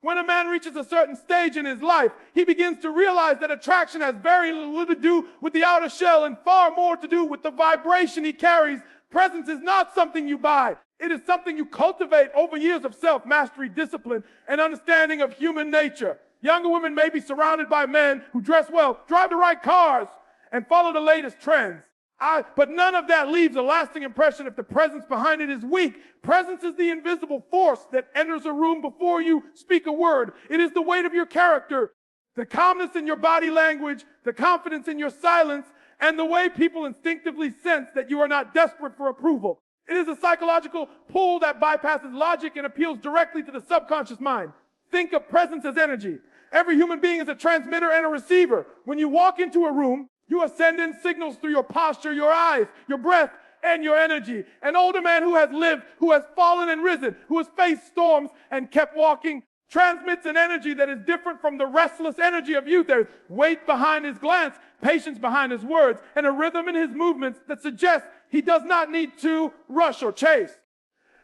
When a man reaches a certain stage in his life, he begins to realize that attraction has very little to do with the outer shell and far more to do with the vibration he carries. Presence is not something you buy. It is something you cultivate over years of self-mastery, discipline, and understanding of human nature. Younger women may be surrounded by men who dress well, drive the right cars, and follow the latest trends. But none of that leaves a lasting impression if the presence behind it is weak. Presence is the invisible force that enters a room before you speak a word. It is the weight of your character, the calmness in your body language, the confidence in your silence, and the way people instinctively sense that you are not desperate for approval. It is a psychological pull that bypasses logic and appeals directly to the subconscious mind. Think of presence as energy. Every human being is a transmitter and a receiver. When you walk into a room, you are sending signals through your posture, your eyes, your breath, and your energy. An older man who has lived, who has fallen and risen, who has faced storms and kept walking, transmits an energy that is different from the restless energy of youth. There's weight behind his glance, patience behind his words, and a rhythm in his movements that suggests he does not need to rush or chase.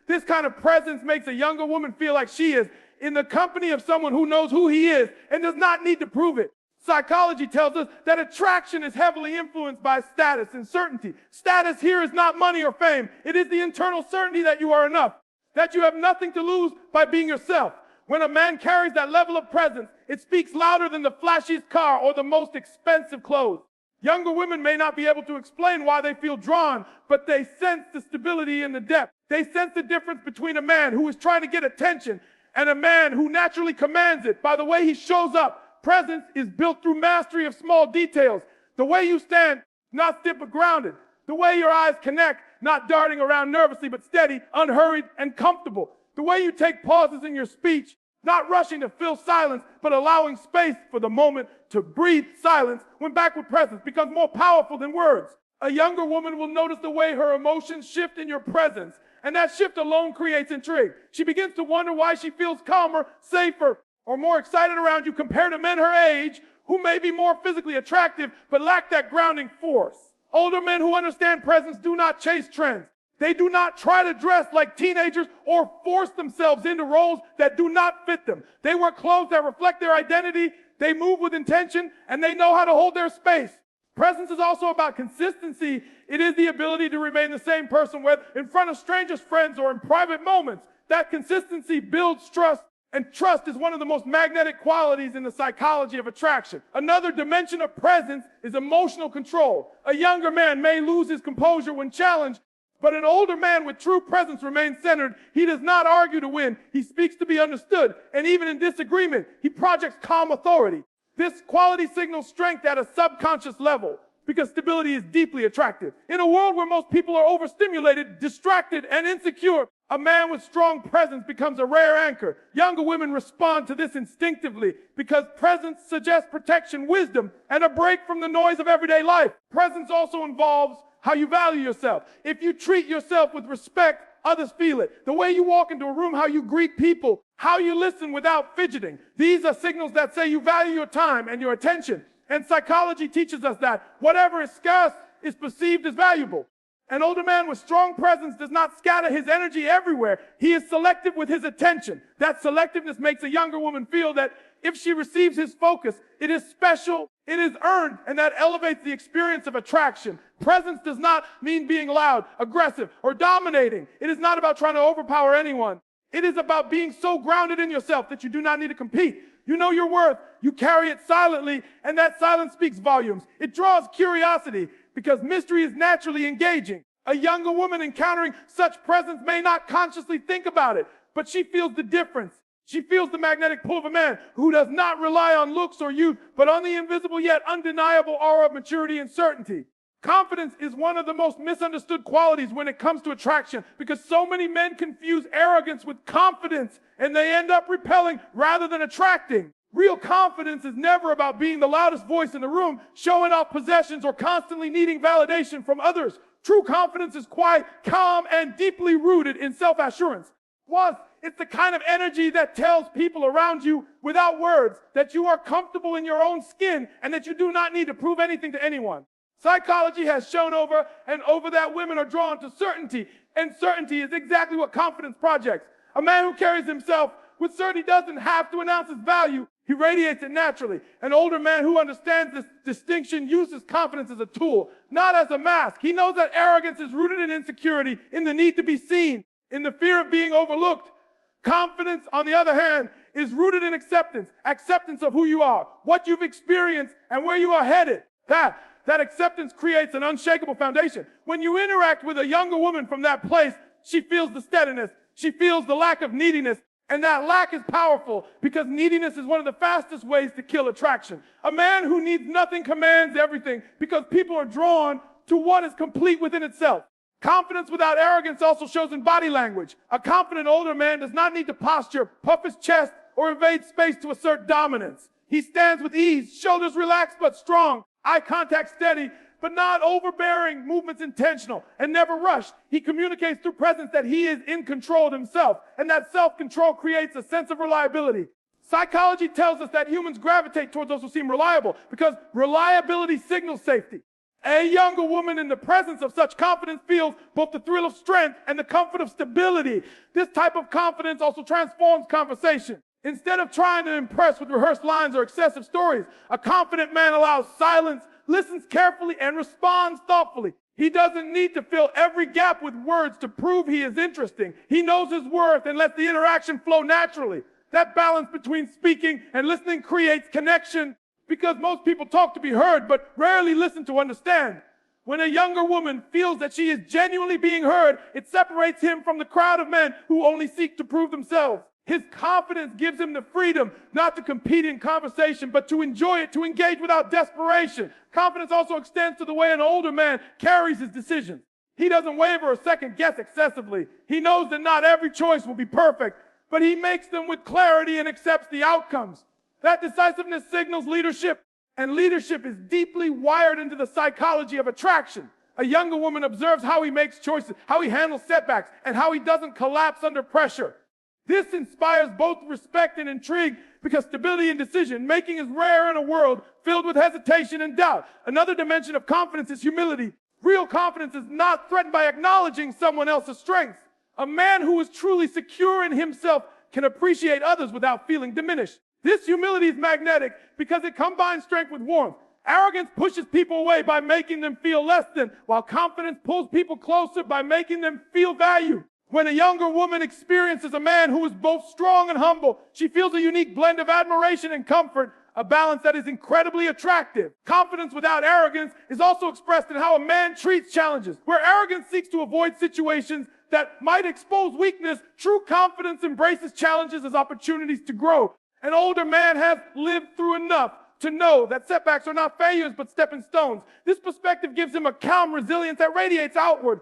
This kind of presence makes a younger woman feel like she is in the company of someone who knows who he is and does not need to prove it. Psychology tells us that attraction is heavily influenced by status and certainty. Status here is not money or fame. It is the internal certainty that you are enough, that you have nothing to lose by being yourself. When a man carries that level of presence, it speaks louder than the flashiest car or the most expensive clothes. Younger women may not be able to explain why they feel drawn, but they sense the stability and the depth. They sense the difference between a man who is trying to get attention and a man who naturally commands it by the way he shows up. Presence is built through mastery of small details. The way you stand, not stiff but grounded. The way your eyes connect, not darting around nervously but steady, unhurried, and comfortable. The way you take pauses in your speech, not rushing to fill silence, but allowing space for the moment to breathe. Silence, when backed with presence, becomes more powerful than words. A younger woman will notice the way her emotions shift in your presence, and that shift alone creates intrigue. She begins to wonder why she feels calmer, safer, or more excited around you compared to men her age who may be more physically attractive but lack that grounding force. Older men who understand presence do not chase trends. They do not try to dress like teenagers or force themselves into roles that do not fit them. They wear clothes that reflect their identity, they move with intention, and they know how to hold their space. Presence is also about consistency. It is the ability to remain the same person, whether in front of strangers, friends, or in private moments. That consistency builds trust. And trust is one of the most magnetic qualities in the psychology of attraction. Another dimension of presence is emotional control. A younger man may lose his composure when challenged, but an older man with true presence remains centered. He does not argue to win. He speaks to be understood. And even in disagreement, he projects calm authority. This quality signals strength at a subconscious level because stability is deeply attractive. In a world where most people are overstimulated, distracted, and insecure, a man with strong presence becomes a rare anchor. Younger women respond to this instinctively because presence suggests protection, wisdom, and a break from the noise of everyday life. Presence also involves how you value yourself. If you treat yourself with respect, others feel it. The way you walk into a room, how you greet people, how you listen without fidgeting. These are signals that say you value your time and your attention. And psychology teaches us that whatever is scarce is perceived as valuable. An older man with strong presence does not scatter his energy everywhere. He is selective with his attention. That selectiveness makes a younger woman feel that if she receives his focus, it is special, it is earned, and that elevates the experience of attraction. Presence does not mean being loud, aggressive, or dominating. It is not about trying to overpower anyone. It is about being so grounded in yourself that you do not need to compete. You know your worth. You carry it silently, and that silence speaks volumes. It draws curiosity because mystery is naturally engaging. A younger woman encountering such presence may not consciously think about it, but she feels the difference. She feels the magnetic pull of a man who does not rely on looks or youth, but on the invisible yet undeniable aura of maturity and certainty. Confidence is one of the most misunderstood qualities when it comes to attraction because so many men confuse arrogance with confidence and they end up repelling rather than attracting. Real confidence is never about being the loudest voice in the room, showing off possessions, or constantly needing validation from others. True confidence is quiet, calm, and deeply rooted in self-assurance. Plus, it's the kind of energy that tells people around you without words that you are comfortable in your own skin and that you do not need to prove anything to anyone. Psychology has shown over and over that women are drawn to certainty, and certainty is exactly what confidence projects. A man who carries himself with certainty doesn't have to announce his value. He radiates it naturally. An older man who understands this distinction uses confidence as a tool, not as a mask. He knows that arrogance is rooted in insecurity, in the need to be seen, in the fear of being overlooked. Confidence, on the other hand, is rooted in acceptance of who you are, what you've experienced, and where you are headed. That acceptance creates an unshakable foundation. When you interact with a younger woman from that place, she feels the steadiness. She feels the lack of neediness. And that lack is powerful because neediness is one of the fastest ways to kill attraction. A man who needs nothing commands everything because people are drawn to what is complete within itself. Confidence without arrogance also shows in body language. A confident older man does not need to posture, puff his chest, or invade space to assert dominance. He stands with ease, shoulders relaxed but strong, eye contact steady, but not overbearing, movements intentional, and never rushed. He communicates through presence that he is in control of himself, and that self-control creates a sense of reliability. Psychology tells us that humans gravitate towards those who seem reliable because reliability signals safety. A younger woman in the presence of such confidence feels both the thrill of strength and the comfort of stability. This type of confidence also transforms conversation. Instead of trying to impress with rehearsed lines or excessive stories, a confident man allows silence, listens carefully, and responds thoughtfully. He doesn't need to fill every gap with words to prove he is interesting. He knows his worth and lets the interaction flow naturally. That balance between speaking and listening creates connection because most people talk to be heard but rarely listen to understand. When a younger woman feels that she is genuinely being heard, it separates him from the crowd of men who only seek to prove themselves. His confidence gives him the freedom not to compete in conversation, but to enjoy it, to engage without desperation. Confidence also extends to the way an older man carries his decisions. He doesn't waver or second guess excessively. He knows that not every choice will be perfect, but he makes them with clarity and accepts the outcomes. That decisiveness signals leadership, and leadership is deeply wired into the psychology of attraction. A younger woman observes how he makes choices, how he handles setbacks, and how he doesn't collapse under pressure. This inspires both respect and intrigue because stability in decision-making is rare in a world filled with hesitation and doubt. Another dimension of confidence is humility. Real confidence is not threatened by acknowledging someone else's strengths. A man who is truly secure in himself can appreciate others without feeling diminished. This humility is magnetic because it combines strength with warmth. Arrogance pushes people away by making them feel less than, while confidence pulls people closer by making them feel valued. When a younger woman experiences a man who is both strong and humble, she feels a unique blend of admiration and comfort, a balance that is incredibly attractive. Confidence without arrogance is also expressed in how a man treats challenges. Where arrogance seeks to avoid situations that might expose weakness, true confidence embraces challenges as opportunities to grow. An older man has lived through enough to know that setbacks are not failures but stepping stones. This perspective gives him a calm resilience that radiates outward.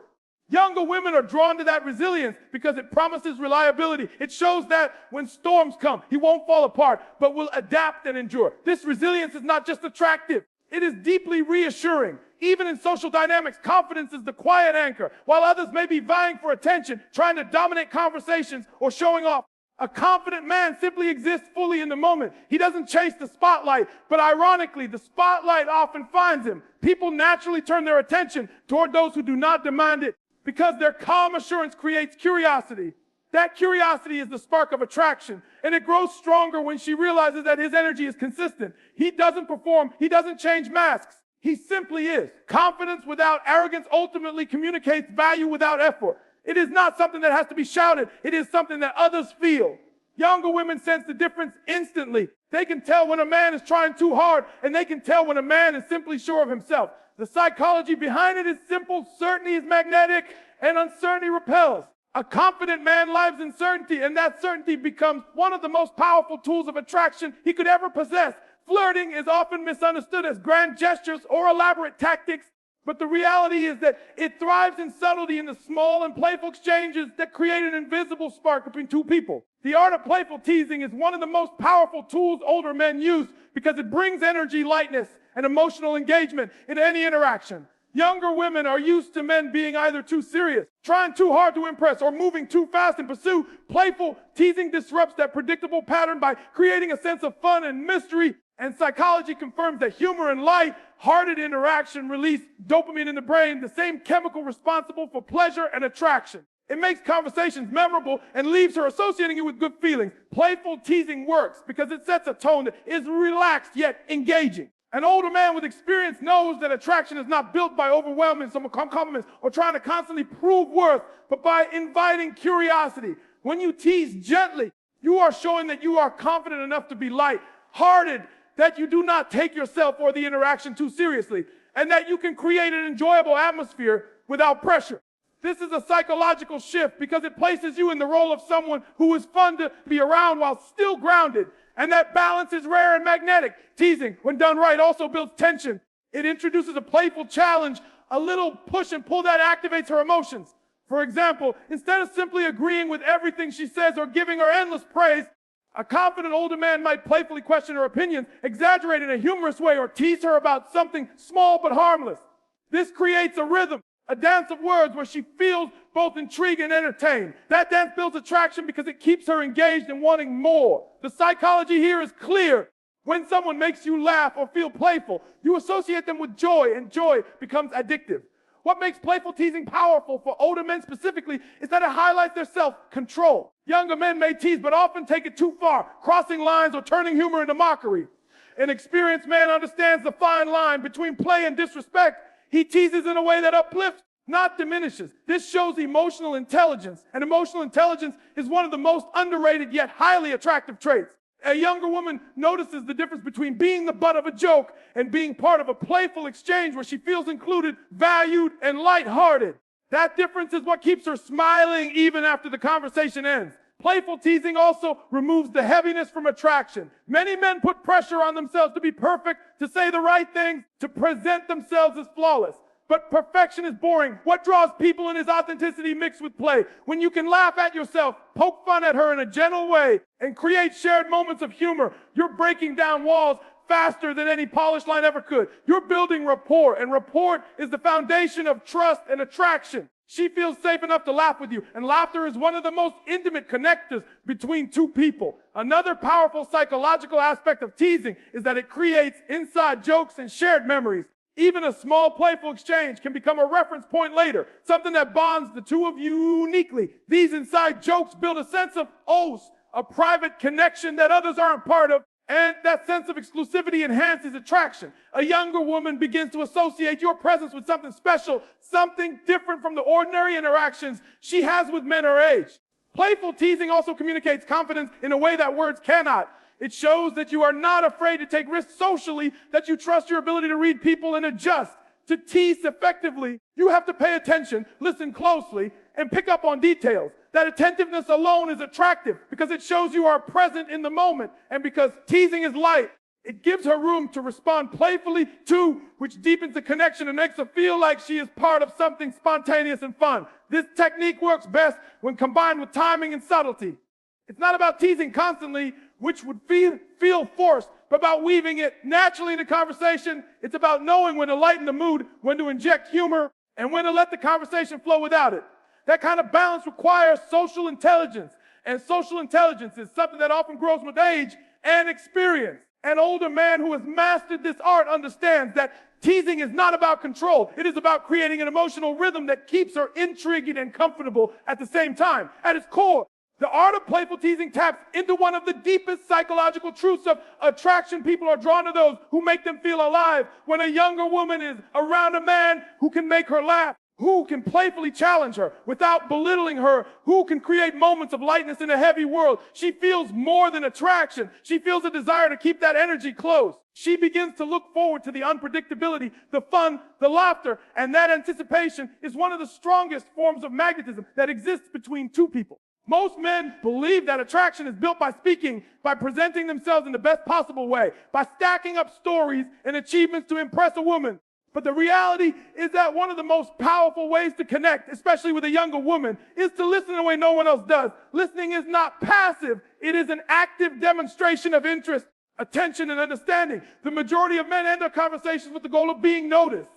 Younger women are drawn to that resilience because it promises reliability. It shows that when storms come, he won't fall apart, but will adapt and endure. This resilience is not just attractive. It is deeply reassuring. Even in social dynamics, confidence is the quiet anchor. While others may be vying for attention, trying to dominate conversations, or showing off, a confident man simply exists fully in the moment. He doesn't chase the spotlight, but ironically, the spotlight often finds him. People naturally turn their attention toward those who do not demand it, because their calm assurance creates curiosity. That curiosity is the spark of attraction, and it grows stronger when she realizes that his energy is consistent. He doesn't perform. He doesn't change masks. He simply is. Confidence without arrogance ultimately communicates value without effort. It is not something that has to be shouted. It is something that others feel. Younger women sense the difference instantly. They can tell when a man is trying too hard, and they can tell when a man is simply sure of himself. The psychology behind it is simple. Certainty is magnetic, and uncertainty repels. A confident man lives in certainty, and that certainty becomes one of the most powerful tools of attraction he could ever possess. Flirting is often misunderstood as grand gestures or elaborate tactics, but the reality is that it thrives in subtlety, in the small and playful exchanges that create an invisible spark between two people. The art of playful teasing is one of the most powerful tools older men use because it brings energy, lightness, and emotional engagement in any interaction. Younger women are used to men being either too serious, trying too hard to impress, or moving too fast in pursuit. Playful teasing disrupts that predictable pattern by creating a sense of fun and mystery. And psychology confirms that humor and light-hearted interaction release dopamine in the brain, the same chemical responsible for pleasure and attraction. It makes conversations memorable and leaves her associating you with good feelings. Playful teasing works because it sets a tone that is relaxed yet engaging. An older man with experience knows that attraction is not built by overwhelming someone compliments or trying to constantly prove worth, but by inviting curiosity. When you tease gently, you are showing that you are confident enough to be light-hearted, that you do not take yourself or the interaction too seriously, and that you can create an enjoyable atmosphere without pressure. This is a psychological shift because it places you in the role of someone who is fun to be around while still grounded. And that balance is rare and magnetic. Teasing, when done right, also builds tension. It introduces a playful challenge, a little push and pull that activates her emotions. For example, instead of simply agreeing with everything she says or giving her endless praise, a confident older man might playfully question her opinions, exaggerate in a humorous way, or tease her about something small but harmless. This creates a rhythm, a dance of words where she feels both intrigued and entertained. That dance builds attraction because it keeps her engaged and wanting more. The psychology here is clear. When someone makes you laugh or feel playful, you associate them with joy, and joy becomes addictive. What makes playful teasing powerful for older men specifically is that it highlights their self-control. Younger men may tease, but often take it too far, crossing lines or turning humor into mockery. An experienced man understands the fine line between play and disrespect. He teases in a way that uplifts, not diminishes. This shows emotional intelligence, and emotional intelligence is one of the most underrated yet highly attractive traits. A younger woman notices the difference between being the butt of a joke and being part of a playful exchange where she feels included, valued, and lighthearted. That difference is what keeps her smiling even after the conversation ends. Playful teasing also removes the heaviness from attraction. Many men put pressure on themselves to be perfect, to say the right things, to present themselves as flawless. But perfection is boring. What draws people in is authenticity mixed with play. When you can laugh at yourself, poke fun at her in a gentle way, and create shared moments of humor, you're breaking down walls faster than any polished line ever could. You're building rapport, and rapport is the foundation of trust and attraction. She feels safe enough to laugh with you, and laughter is one of the most intimate connectors between two people. Another powerful psychological aspect of teasing is that it creates inside jokes and shared memories. Even a small playful exchange can become a reference point later, something that bonds the two of you uniquely. These inside jokes build a sense of oath, a private connection that others aren't part of, and that sense of exclusivity enhances attraction. A younger woman begins to associate your presence with something special, something different from the ordinary interactions she has with men her age. Playful teasing also communicates confidence in a way that words cannot. It shows that you are not afraid to take risks socially, that you trust your ability to read people and adjust. To tease effectively, you have to pay attention, listen closely, and pick up on details. That attentiveness alone is attractive because it shows you are present in the moment. And because teasing is light, it gives her room to respond playfully too, which deepens the connection and makes her feel like she is part of something spontaneous and fun. This technique works best when combined with timing and subtlety. It's not about teasing constantly, which would feel forced, but about weaving it naturally into conversation. It's about knowing when to lighten the mood, when to inject humor, and when to let the conversation flow without it. That kind of balance requires social intelligence, and social intelligence is something that often grows with age and experience. An older man who has mastered this art understands that teasing is not about control. It is about creating an emotional rhythm that keeps her intrigued and comfortable at the same time. At its core, the art of playful teasing taps into one of the deepest psychological truths of attraction. People are drawn to those who make them feel alive. When a younger woman is around a man who can make her laugh, who can playfully challenge her without belittling her, who can create moments of lightness in a heavy world, she feels more than attraction. She feels a desire to keep that energy close. She begins to look forward to the unpredictability, the fun, the laughter, and that anticipation is one of the strongest forms of magnetism that exists between two people. Most men believe that attraction is built by speaking, by presenting themselves in the best possible way, by stacking up stories and achievements to impress a woman. But the reality is that one of the most powerful ways to connect, especially with a younger woman, is to listen in a way no one else does. Listening is not passive. It is an active demonstration of interest, attention, and understanding. The majority of men end their conversations with the goal of being noticed.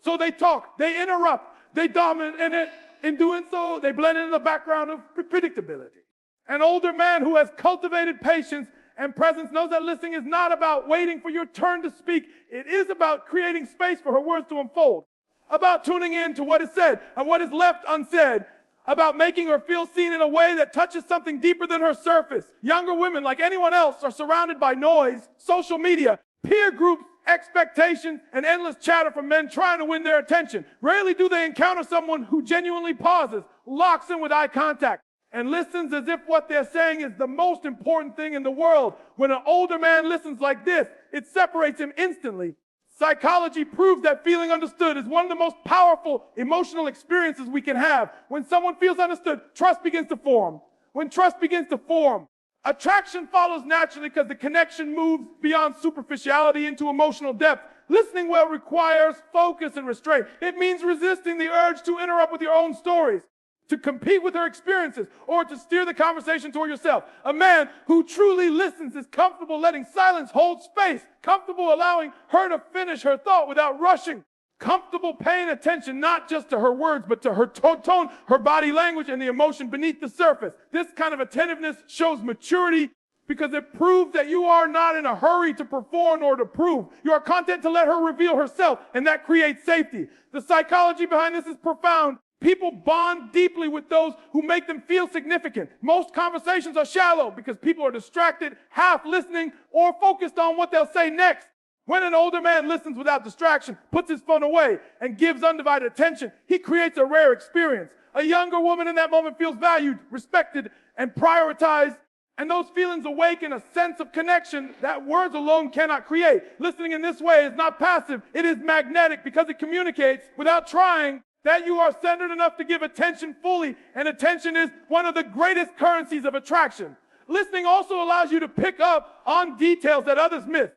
So they talk, they interrupt, they dominate, and in doing so, they blend into the background of predictability. An older man who has cultivated patience and presence knows that listening is not about waiting for your turn to speak. It is about creating space for her words to unfold, about tuning in to what is said and what is left unsaid, about making her feel seen in a way that touches something deeper than her surface. Younger women, like anyone else, are surrounded by noise, social media, peer groups, expectations, and endless chatter from men trying to win their attention. Rarely do they encounter someone who genuinely pauses, locks in with eye contact, and listens as if what they're saying is the most important thing in the world. When an older man listens like this, it separates him instantly. Psychology proves that feeling understood is one of the most powerful emotional experiences we can have. When someone feels understood, trust begins to form. When trust begins to form, attraction follows naturally because the connection moves beyond superficiality into emotional depth. Listening well requires focus and restraint. It means resisting the urge to interrupt with your own stories, to compete with her experiences, or to steer the conversation toward yourself. A man who truly listens is comfortable letting silence hold space, comfortable allowing her to finish her thought without rushing, comfortable paying attention not just to her words, but to her tone, her body language, and the emotion beneath the surface. This kind of attentiveness shows maturity because it proves that you are not in a hurry to perform or to prove. You are content to let her reveal herself, and that creates safety. The psychology behind this is profound. People bond deeply with those who make them feel significant. Most conversations are shallow because people are distracted, half listening, or focused on what they'll say next. When an older man listens without distraction, puts his phone away, and gives undivided attention, he creates a rare experience. A younger woman in that moment feels valued, respected, and prioritized, and those feelings awaken a sense of connection that words alone cannot create. Listening in this way is not passive, it is magnetic because it communicates without trying that you are centered enough to give attention fully, and attention is one of the greatest currencies of attraction. Listening also allows you to pick up on details that others miss.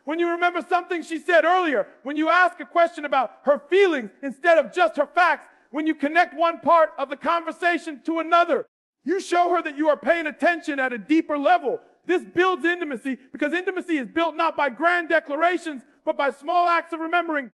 When you remember something she said earlier, when you ask a question about her feelings instead of just her facts, when you connect one part of the conversation to another, you show her that you are paying attention at a deeper level. This builds intimacy because intimacy is built not by grand declarations, but by small acts of remembering,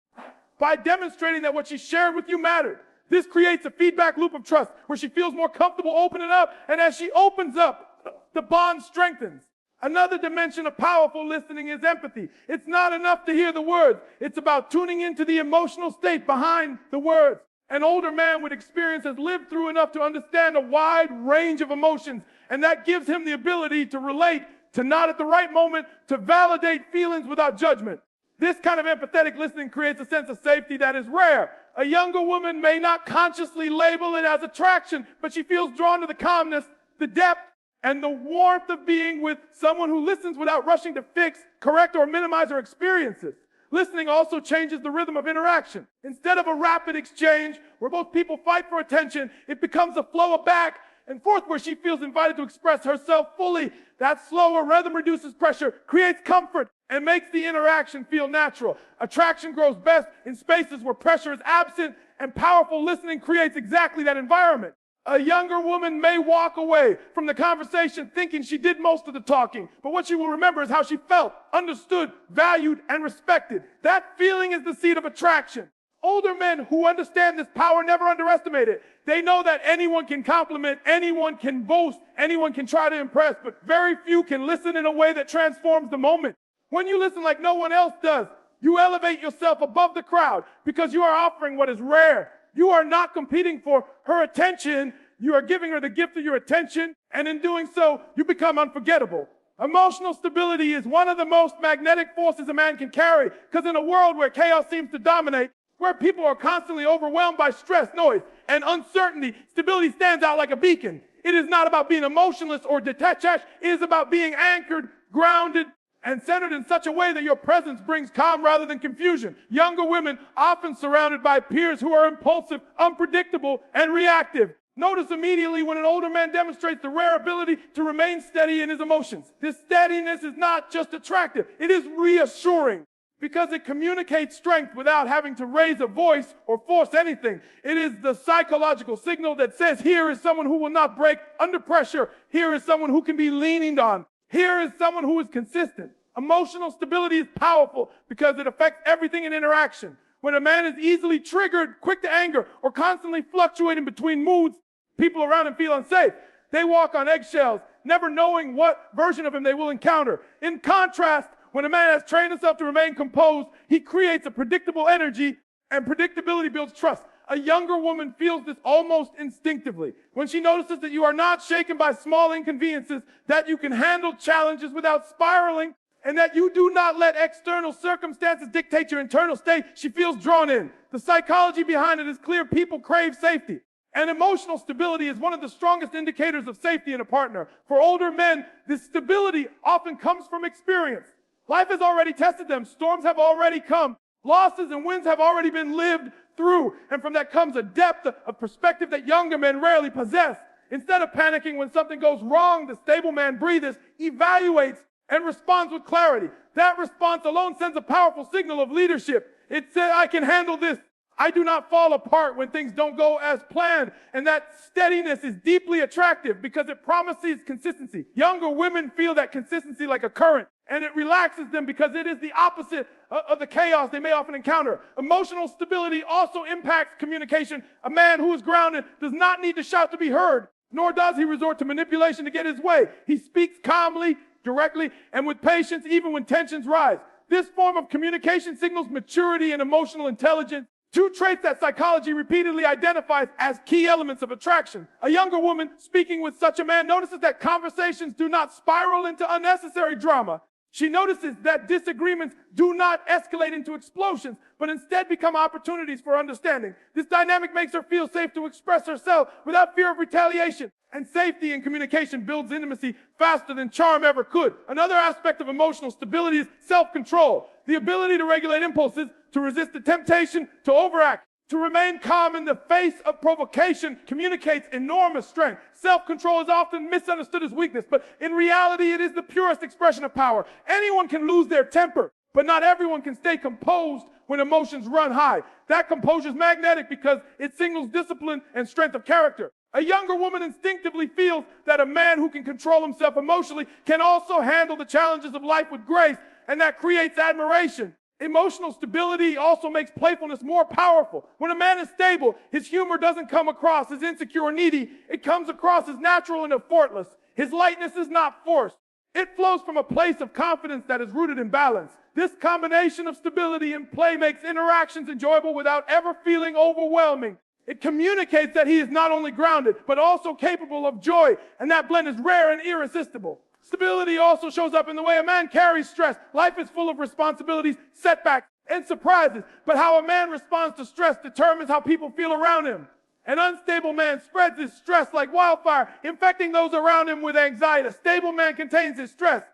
by demonstrating that what she shared with you mattered. This creates a feedback loop of trust where she feels more comfortable opening up, and as she opens up, the bond strengthens. Another dimension of powerful listening is empathy. It's not enough to hear the words. It's about tuning into the emotional state behind the words. An older man with experience has lived through enough to understand a wide range of emotions, and that gives him the ability to relate, to nod at the right moment, to validate feelings without judgment. This kind of empathetic listening creates a sense of safety that is rare. A younger woman may not consciously label it as attraction, but she feels drawn to the calmness, the depth, and the warmth of being with someone who listens without rushing to fix, correct, or minimize her experiences. Listening also changes the rhythm of interaction. Instead of a rapid exchange where both people fight for attention, it becomes a flow of back and forth where she feels invited to express herself fully. That slower rhythm reduces pressure, creates comfort, and makes the interaction feel natural. Attraction grows best in spaces where pressure is absent, and powerful listening creates exactly that environment. A younger woman may walk away from the conversation thinking she did most of the talking, but what she will remember is how she felt, understood, valued, and respected. That feeling is the seed of attraction. Older men who understand this power never underestimate it. They know that anyone can compliment, anyone can boast, anyone can try to impress, but very few can listen in a way that transforms the moment. When you listen like no one else does, you elevate yourself above the crowd because you are offering what is rare. You are not competing for her attention. You are giving her the gift of your attention, and in doing so, you become unforgettable. Emotional stability is one of the most magnetic forces a man can carry, because in a world where chaos seems to dominate, where people are constantly overwhelmed by stress, noise, and uncertainty, stability stands out like a beacon. It is not about being emotionless or detached. It is about being anchored, grounded, and centered in such a way that your presence brings calm rather than confusion. Younger women, often surrounded by peers who are impulsive, unpredictable, and reactive. Notice immediately when an older man demonstrates the rare ability to remain steady in his emotions. This steadiness is not just attractive, it is reassuring because it communicates strength without having to raise a voice or force anything. It is the psychological signal that says, here is someone who will not break under pressure. Here is someone who can be leaned on. Here is someone who is consistent. Emotional stability is powerful because it affects everything in interaction. When a man is easily triggered, quick to anger, or constantly fluctuating between moods, people around him feel unsafe. They walk on eggshells, never knowing what version of him they will encounter. In contrast, when a man has trained himself to remain composed, he creates a predictable energy, and predictability builds trust. A younger woman feels this almost instinctively when she notices that you are not shaken by small inconveniences, that you can handle challenges without spiraling, and that you do not let external circumstances dictate your internal state. She feels drawn in. The psychology behind it is clear. People crave safety. And emotional stability is one of the strongest indicators of safety in a partner. For older men, this stability often comes from experience. Life has already tested them. Storms have already come. Losses and wins have already been lived through. And from that comes a depth of perspective that younger men rarely possess. Instead of panicking when something goes wrong, the stable man breathes, evaluates, and responds with clarity. That response alone sends a powerful signal of leadership. It says, I can handle this. I do not fall apart when things don't go as planned. And that steadiness is deeply attractive because it promises consistency. Younger women feel that consistency like a current, and it relaxes them because it is the opposite of the chaos they may often encounter. Emotional stability also impacts communication. A man who is grounded does not need to shout to be heard, nor does he resort to manipulation to get his way. He speaks calmly, directly, and with patience even when tensions rise. This form of communication signals maturity and emotional intelligence, two traits that psychology repeatedly identifies as key elements of attraction. A younger woman speaking with such a man notices that conversations do not spiral into unnecessary drama. She notices that disagreements do not escalate into explosions, but instead become opportunities for understanding. This dynamic makes her feel safe to express herself without fear of retaliation. And safety in communication builds intimacy faster than charm ever could. Another aspect of emotional stability is self-control. The ability to regulate impulses, to resist the temptation to overact, to remain calm in the face of provocation communicates enormous strength. Self-control is often misunderstood as weakness, but in reality, it is the purest expression of power. Anyone can lose their temper, but not everyone can stay composed when emotions run high. That composure is magnetic because it signals discipline and strength of character. A younger woman instinctively feels that a man who can control himself emotionally can also handle the challenges of life with grace, and that creates admiration. Emotional stability also makes playfulness more powerful. When a man is stable, his humor doesn't come across as insecure or needy. It comes across as natural and effortless. His lightness is not forced. It flows from a place of confidence that is rooted in balance. This combination of stability and play makes interactions enjoyable without ever feeling overwhelming. It communicates that he is not only grounded, but also capable of joy, and that blend is rare and irresistible. Stability also shows up in the way a man carries stress. Life is full of responsibilities, setbacks, and surprises, but how a man responds to stress determines how people feel around him. An unstable man spreads his stress like wildfire, infecting those around him with anxiety. A stable man contains his stress,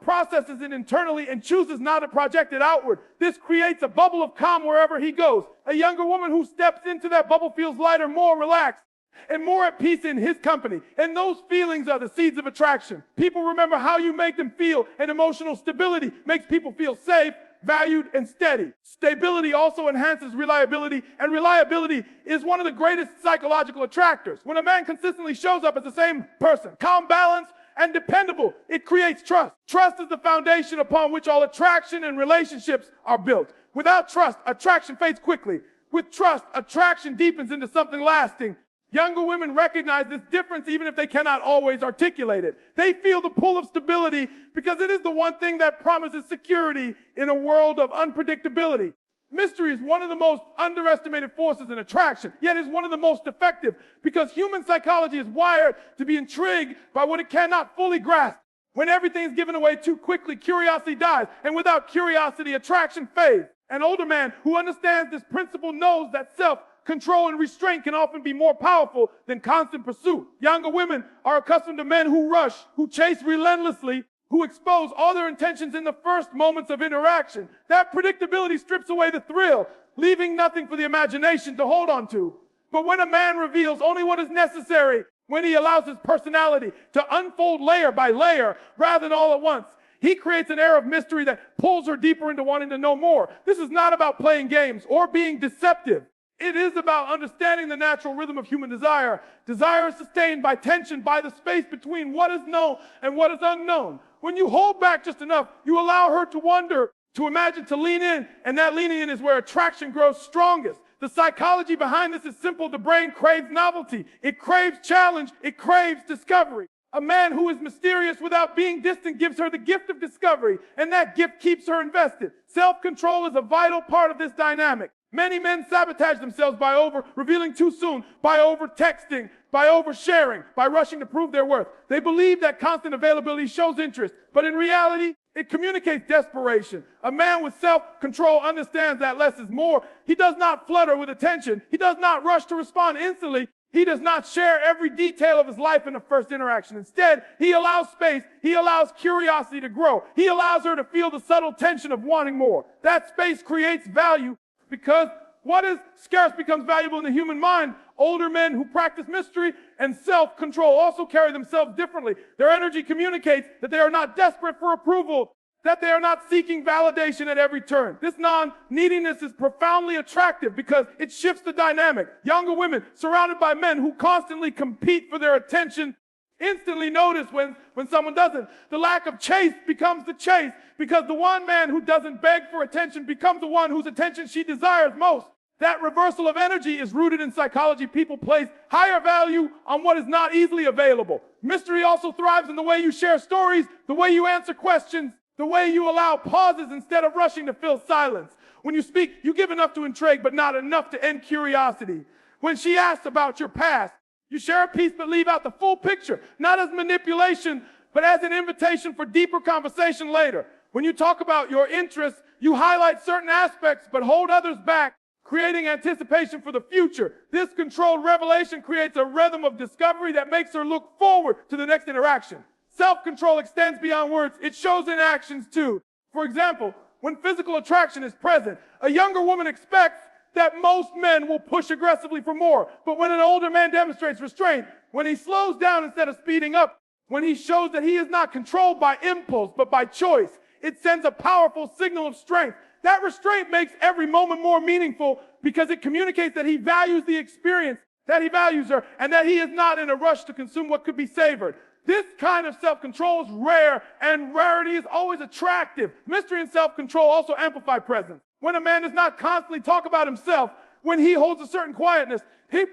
processes it internally, and chooses not to project it outward. This creates a bubble of calm wherever he goes. A younger woman who steps into that bubble feels lighter, more relaxed, and more at peace in his company. And those feelings are the seeds of attraction. People remember how you make them feel, and emotional stability makes people feel safe, valued, and steady. Stability also enhances reliability, and reliability is one of the greatest psychological attractors. When a man consistently shows up as the same person, calm, balanced, and dependable, it creates trust. Trust is the foundation upon which all attraction and relationships are built. Without trust, attraction fades quickly. With trust, attraction deepens into something lasting. Younger women recognize this difference even if they cannot always articulate it. They feel the pull of stability because it is the one thing that promises security in a world of unpredictability. Mystery is one of the most underestimated forces in attraction, yet is one of the most effective because human psychology is wired to be intrigued by what it cannot fully grasp. When everything is given away too quickly, curiosity dies, and without curiosity, attraction fades. An older man who understands this principle knows that self-control and restraint can often be more powerful than constant pursuit. Younger women are accustomed to men who rush, who chase relentlessly, who expose all their intentions in the first moments of interaction. That predictability strips away the thrill, leaving nothing for the imagination to hold on to. But when a man reveals only what is necessary, when he allows his personality to unfold layer by layer rather than all at once, he creates an air of mystery that pulls her deeper into wanting to know more. This is not about playing games or being deceptive. It is about understanding the natural rhythm of human desire. Desire is sustained by tension, by the space between what is known and what is unknown. When you hold back just enough, you allow her to wonder, to imagine, to lean in, and that leaning in is where attraction grows strongest. The psychology behind this is simple. The brain craves novelty. It craves challenge. It craves discovery. A man who is mysterious without being distant gives her the gift of discovery, and that gift keeps her invested. Self-control is a vital part of this dynamic. Many men sabotage themselves by over-revealing too soon, by over-texting, by over-sharing, by rushing to prove their worth. They believe that constant availability shows interest, but in reality, it communicates desperation. A man with self-control understands that less is more. He does not flutter with attention. He does not rush to respond instantly. He does not share every detail of his life in the first interaction. Instead, he allows space. He allows curiosity to grow. He allows her to feel the subtle tension of wanting more. That space creates value because what is scarce becomes valuable in the human mind. Older men who practice mystery and self-control also carry themselves differently. Their energy communicates that they are not desperate for approval, that they are not seeking validation at every turn. This non-neediness is profoundly attractive because it shifts the dynamic. Younger women surrounded by men who constantly compete for their attention instantly notice when someone doesn't. The lack of chase becomes the chase because the one man who doesn't beg for attention becomes the one whose attention she desires most. That reversal of energy is rooted in psychology. People place higher value on what is not easily available. Mystery also thrives in the way you share stories, the way you answer questions, the way you allow pauses instead of rushing to fill silence. When you speak, you give enough to intrigue, but not enough to end curiosity. When she asks about your past, you share a piece but leave out the full picture, not as manipulation, but as an invitation for deeper conversation later. When you talk about your interests, you highlight certain aspects but hold others back, creating anticipation for the future. This controlled revelation creates a rhythm of discovery that makes her look forward to the next interaction. Self-control extends beyond words. It shows in actions too. For example, when physical attraction is present, a younger woman expects that most men will push aggressively for more. But when an older man demonstrates restraint, when he slows down instead of speeding up, when he shows that he is not controlled by impulse but by choice, it sends a powerful signal of strength. That restraint makes every moment more meaningful because it communicates that he values the experience, that he values her, and that he is not in a rush to consume what could be savored. This kind of self-control is rare, and rarity is always attractive. Mystery and self-control also amplify presence. When a man does not constantly talk about himself, when he holds a certain quietness,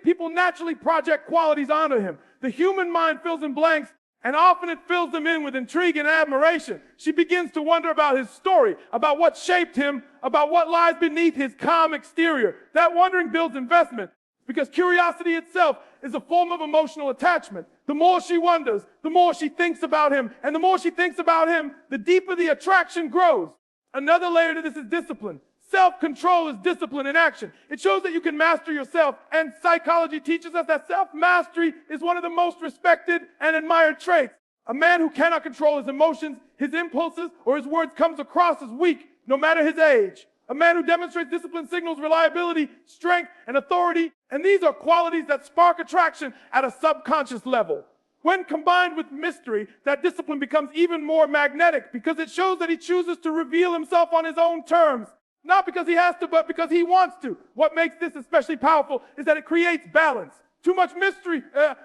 people naturally project qualities onto him. The human mind fills in blanks, and often it fills them in with intrigue and admiration. She begins to wonder about his story, about what shaped him, about what lies beneath his calm exterior. That wondering builds investment, because curiosity itself is a form of emotional attachment. The more she wonders, the more she thinks about him, and the more she thinks about him, the deeper the attraction grows. Another layer to this is discipline. Self-control is discipline in action. It shows that you can master yourself, and psychology teaches us that self-mastery is one of the most respected and admired traits. A man who cannot control his emotions, his impulses, or his words comes across as weak, no matter his age. A man who demonstrates discipline signals reliability, strength, and authority, and these are qualities that spark attraction at a subconscious level. When combined with mystery, that discipline becomes even more magnetic because it shows that he chooses to reveal himself on his own terms. Not because he has to, but because he wants to. What makes this especially powerful is that it creates balance. Too much mystery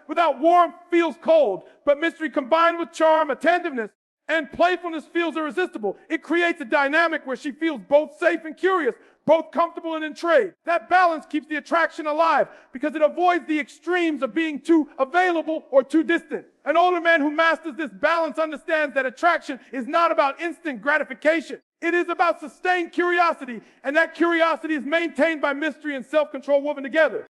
without warmth feels cold, but mystery combined with charm, attentiveness, and playfulness feels irresistible. It creates a dynamic where she feels both safe and curious, both comfortable and intrigued. That balance keeps the attraction alive because it avoids the extremes of being too available or too distant. An older man who masters this balance understands that attraction is not about instant gratification. It is about sustained curiosity, and that curiosity is maintained by mystery and self-control woven together.